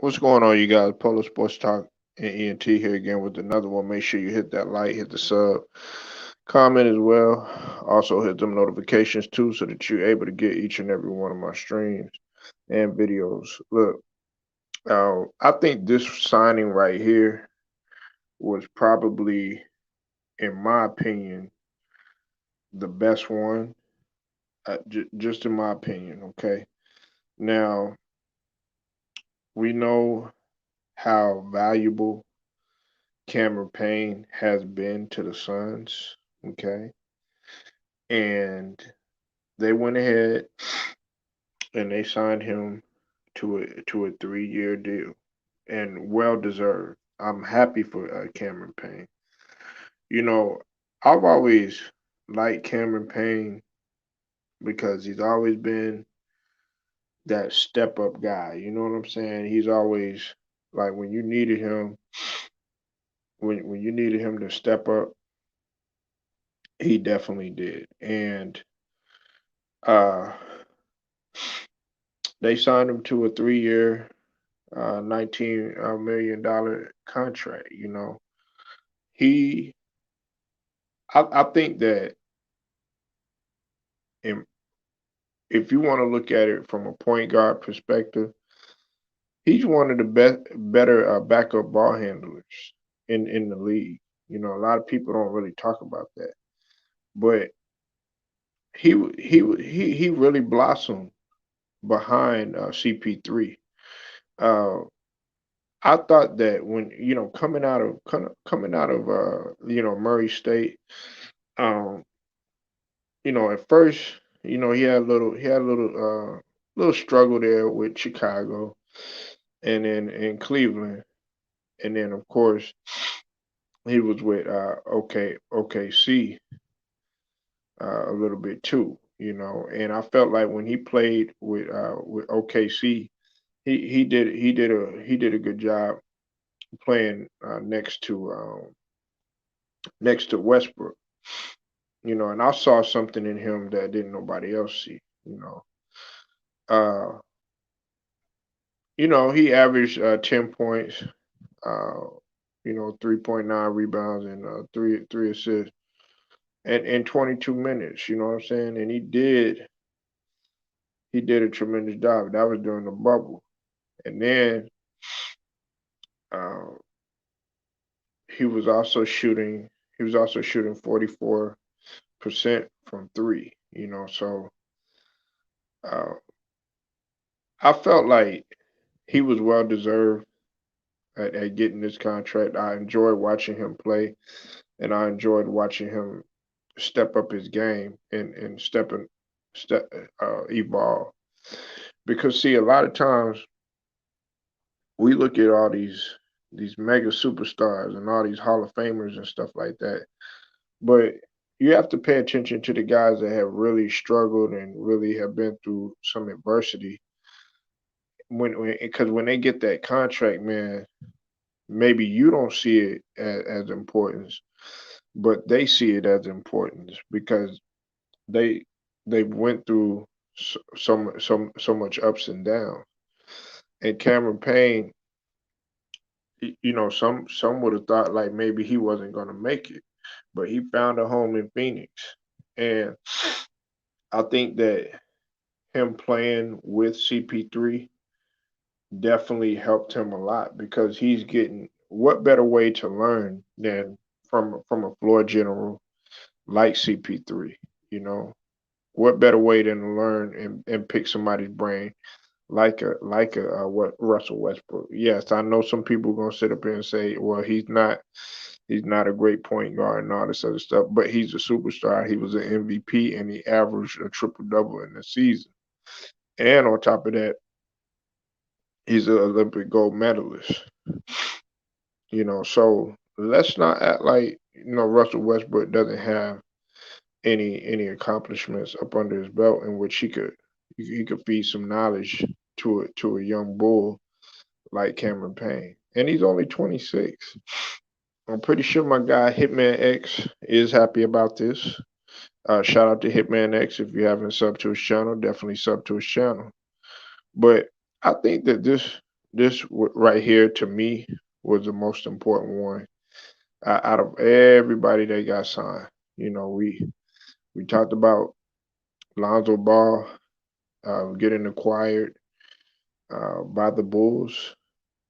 What's going on, you guys? Polo Sports Talk and ENT here again with another one. Make sure you hit that like, hit the sub, comment as well. Also hit them notifications too so that you're able to get each and every one of my streams and videos. Look, I think this signing right here was probably, in my opinion, the best one, just in my opinion, okay? Now, we know how valuable Cameron Payne has been to the Suns. Okay. And they went ahead and they signed him to a 3-year deal, and well deserved. I'm happy for Cameron Payne. You know, I've always liked Cameron Payne because he's always been that step up guy. You know what I'm saying? He's always like when you needed him, when you needed him to step up, he definitely did. And uh they signed him to a 3-year, $19 million contract. He, I think that in, if you want to look at it from a point guard perspective, he's one of the better backup ball handlers in the league. A lot of people don't really talk about that, but he really blossomed behind CP3. Uh, I thought that when coming out of Murray State, um, at first, he had a little struggle there with Chicago, and then in Cleveland, and then of course he was with OKC a little bit too. And I felt like when he played with OKC, he did a good job playing next to Westbrook. And I saw something in him that didn't nobody else see. You know, uh, he averaged 10 points, uh, 3.9 rebounds and three assists, and in 22 minutes. You know what I'm saying? And he did a tremendous job. That was during the bubble, and then uh, he was also shooting. He was also shooting 44% from three. So uh, I felt like he was well deserved at getting this contract. I enjoyed watching him play, and I enjoyed watching him step up his game and step evolve. Because see, a lot of times we look at all these mega superstars and all these Hall of Famers and stuff like that, but you have to pay attention to the guys that have really struggled and really have been through some adversity. Because when they get that contract, man, maybe you don't see it as importance, but they see it as importance because they they went through so much ups and downs. And Cameron Payne, some would have thought like maybe he wasn't going to make it, but he found a home in Phoenix, and I think that him playing with CP3 definitely helped him a lot because he's getting what better way to learn than from a floor general like CP3. You know, what better way than to learn and pick somebody's brain like a what Russell Westbrook. Yes, I know some people are gonna sit up here and say, well, he's not a great point guard and all this other stuff, but he's a superstar. He was an MVP and he averaged a triple double in the season. And on top of that, he's an Olympic gold medalist. So let's not act like Russell Westbrook doesn't have any accomplishments up under his belt in which he could feed some knowledge to a young bull like Cameron Payne. And he's only 26. I'm pretty sure my guy Hitman X is happy about this. Shout out to Hitman X. If you haven't subbed to his channel, definitely sub to his channel. But I think that right here to me was the most important one out of everybody that got signed. You know, we talked about Lonzo Ball getting acquired by the Bulls.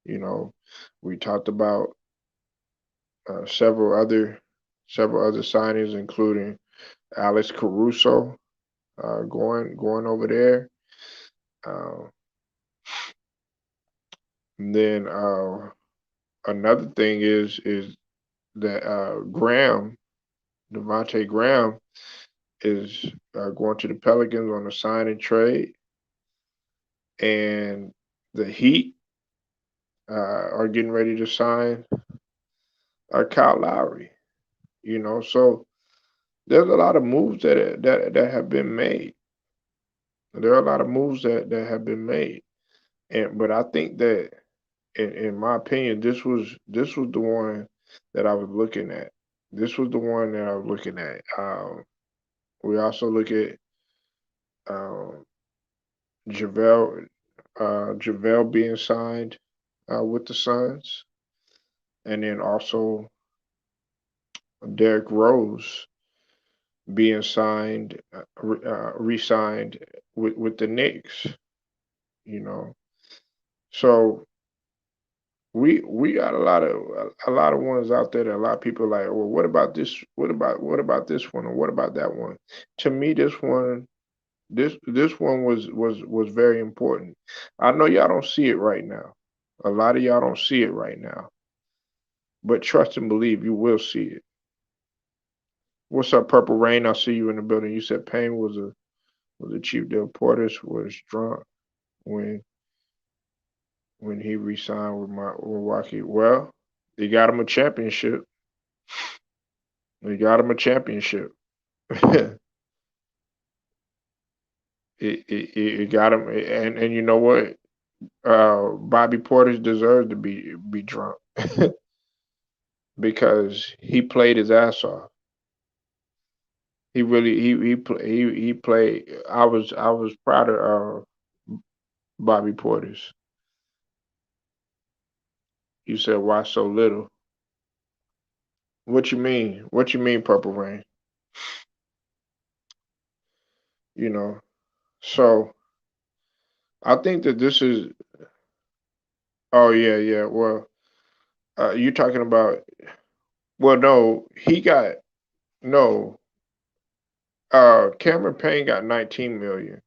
You know, we talked about uh, several other several other signings, including Alex Caruso going over there. Uh, and then another thing is that Devontae Graham, is going to the Pelicans on a sign and trade, and the Heat are getting ready to sign Kyle Lowry. You know, so there's a lot of moves that have been made. There are a lot of moves that have been made, and but I think that in my opinion, this was the one that I was looking at. This was the one that I was looking at. We also look at um, JaVale JaVale being signed with the Suns, and then also Derrick Rose being signed, re-signed with the Knicks. You know, so we got a lot of ones out there that a lot of people are like, well, what about this? What about this one? Or what about that one? To me, this one was very important. I know y'all don't see it right now. A lot of y'all don't see it right now, but trust and believe you will see it. What's up, Purple Rain? I see you in the building. You said Payne was a Chief Del Portis was drunk when he re-signed with my Milwaukee. Well, they got him a championship. They got him a championship. it, it got him, and you know what? Bobby Portis deserves to be drunk because he played his ass off. He really he played. I was proud of Bobby Portis. You said why so little? What you mean? What you mean, Purple Rain? You know. So I think that this is. Oh yeah, yeah. Well, you talking about? Well, no, he got no. Cameron Payne got 19 million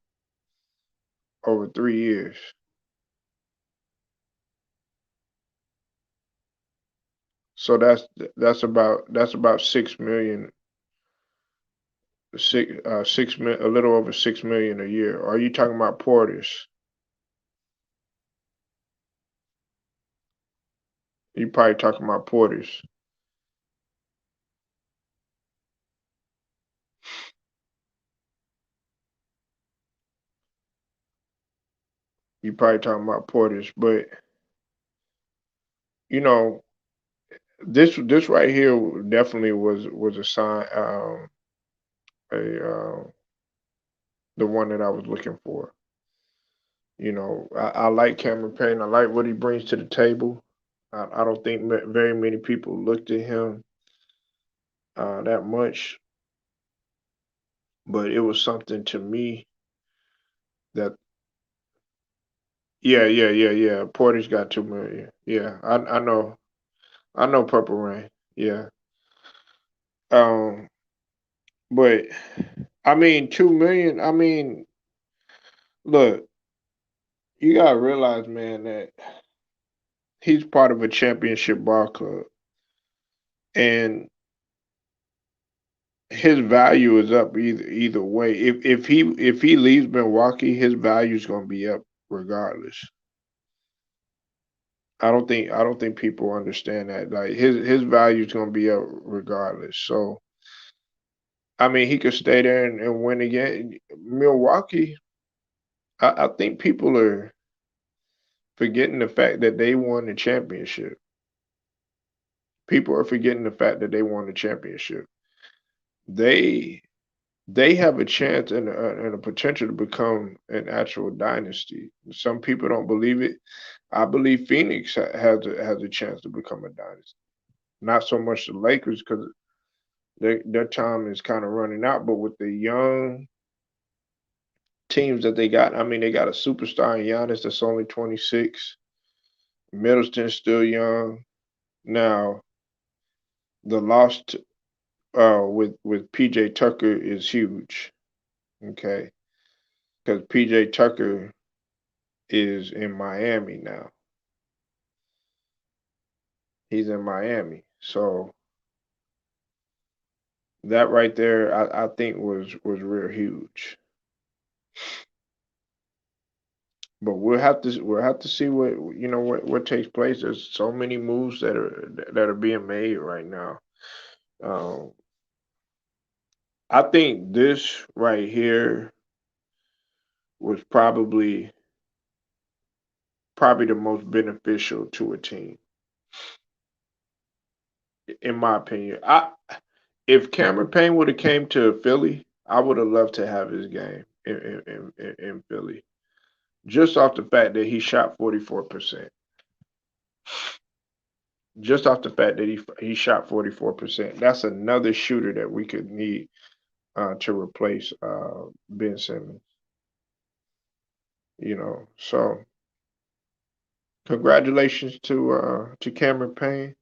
over 3 years. So that's about 6 million, a little over 6 million a year. Are you talking about Portis? You probably talking about Portis. You probably talking about Portis, but you know this right here definitely was a sign, a the one that I was looking for. You know, I like Cameron Payne. I like what he brings to the table. I don't think very many people looked at him that much, but it was something to me that yeah, yeah, yeah, yeah. Porter's got 2 million. Yeah, I know Purple Rain. Yeah. Um, but I mean 2 million, I mean, look, you gotta realize, man, that he's part of a championship ball club. And his value is up either way. If he leaves Milwaukee, his value is gonna be up regardless. I don't think people understand that. Like his value is gonna be up regardless. So I mean, he could stay there and win again. Milwaukee, I think people are forgetting the fact that they won the championship. People are forgetting the fact that they won the championship. They they have a chance and a potential to become an actual dynasty. Some people don't believe it. I believe Phoenix has a chance to become a dynasty. Not so much the Lakers because their time is kind of running out, but with the young teams that they got, I mean, they got a superstar in Giannis that's only 26. Middleton's still young. Now, the loss with PJ Tucker is huge. Okay, because PJ Tucker is in Miami now. He's in Miami, so that right there, I think was real huge. But we'll have to see what takes place. There's so many moves that are being made right now. Um, I think this right here was probably the most beneficial to a team, in my opinion. I If Cameron Payne would have came to Philly, I would have loved to have his game in Philly. Just off the fact that he shot 44%. Just off the fact that he shot 44%. That's another shooter that we could need to replace Ben Simmons. So congratulations to Cameron Payne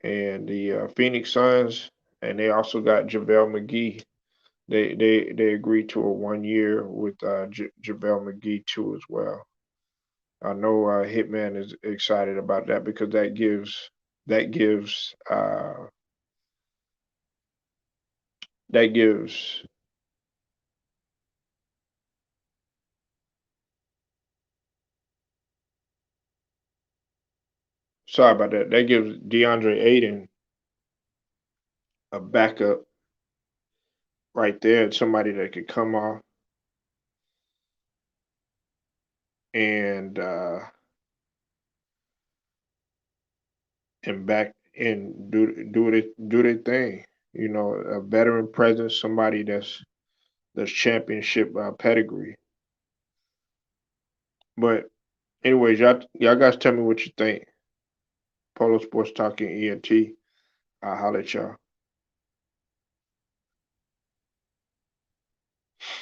and the Phoenix Suns, and they also got JaVale McGee. They agreed to a 1 year with JaVale McGee too as well. I know Hitman is excited about that because that gives sorry about that. That gives DeAndre Ayton a backup right there, somebody that could come off and and back and do their thing. A veteran presence, somebody that's championship pedigree. But anyways, y'all guys tell me what you think. Polo Sports Talking ENT. I'll holler at y'all.